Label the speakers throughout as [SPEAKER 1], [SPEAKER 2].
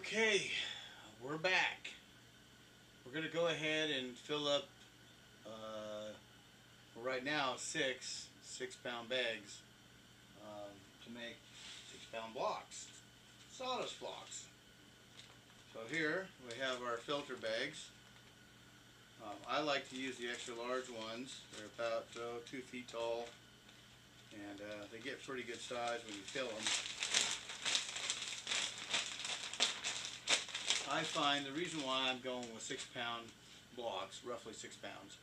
[SPEAKER 1] Okay, we're back. We're going to go ahead and fill up, right now, six-pound bags to make 6-pound blocks, sawdust blocks. So here we have our filter bags. I like to use the extra large ones. They're about 2 feet tall, and they get pretty good size when you fill them. I find the reason why I'm going with 6-pound blocks, roughly 6 pounds,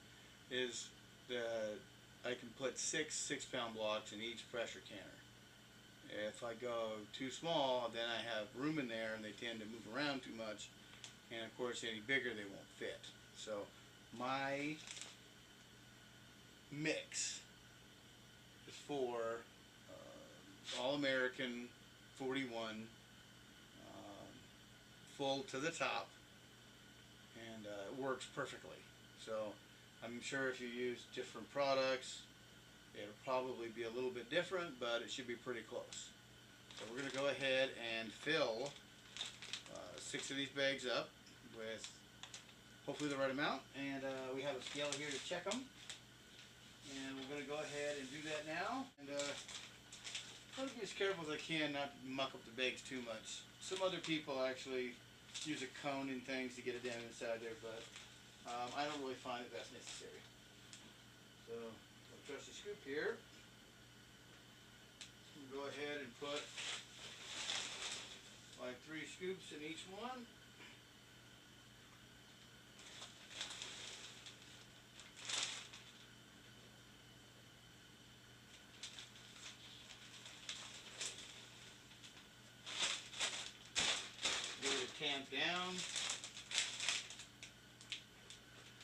[SPEAKER 1] is that I can put six-pound blocks in each pressure canner. If I go too small, then I have room in there and they tend to move around too much, and of course any bigger they won't fit. So my mix is for All-American 41, full to the top, and it works perfectly. So I'm sure if you use different products, it'll probably be a little bit different, but it should be pretty close. So we're going to go ahead and fill 6 of these bags up with hopefully the right amount, and we have a scale here to check them, and we're going to go ahead and do that now. And try to be as careful as I can not to muck up the bags too much. Some other people actually use a cone and things to get it down inside there, but I don't really find that that's necessary. So I'll trusty scoop here. We'll go ahead and put like 3 scoops in each one. Tamp down.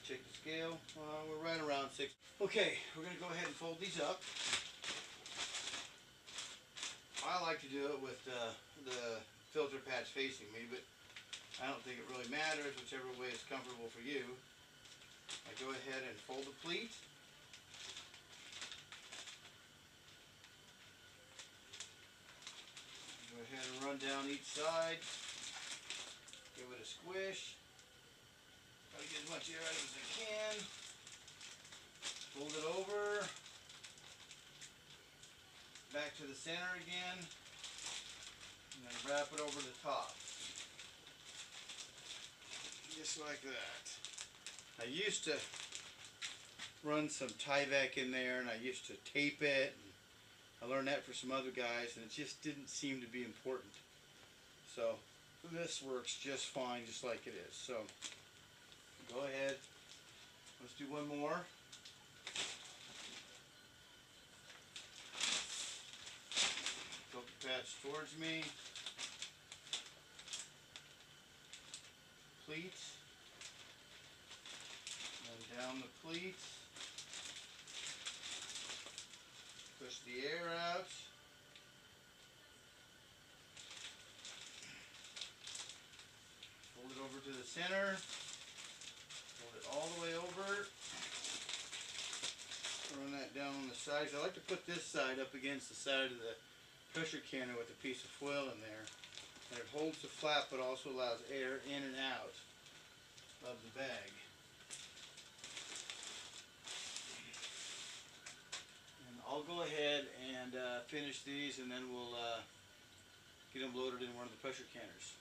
[SPEAKER 1] Check the scale. We're right around 6. Okay, we're going to go ahead and fold these up. I like to do it with the filter patch facing me, but I don't think it really matters, whichever way is comfortable for you. I go ahead and fold the pleat. Go ahead and run down each side. Give it a squish. Try to get as much air out as I can. Fold it over. Back to the center again. And then wrap it over the top. Just like that. I used to run some Tyvek in there, and I used to tape it. I learned that for some other guys, and it just didn't seem to be important. So this works just fine, just like it is. So go ahead, let's do one more. Tilt the patch towards me. Pleats. And down the pleats. Push the air out. Fold it over to the center. Fold it all the way over. Run that down on the sides. I like to put this side up against the side of the pressure canner with a piece of foil in there. And it holds the flap but also allows air in and out of the bag. And I'll go ahead and finish these, and then we'll get them loaded in one of the pressure canners.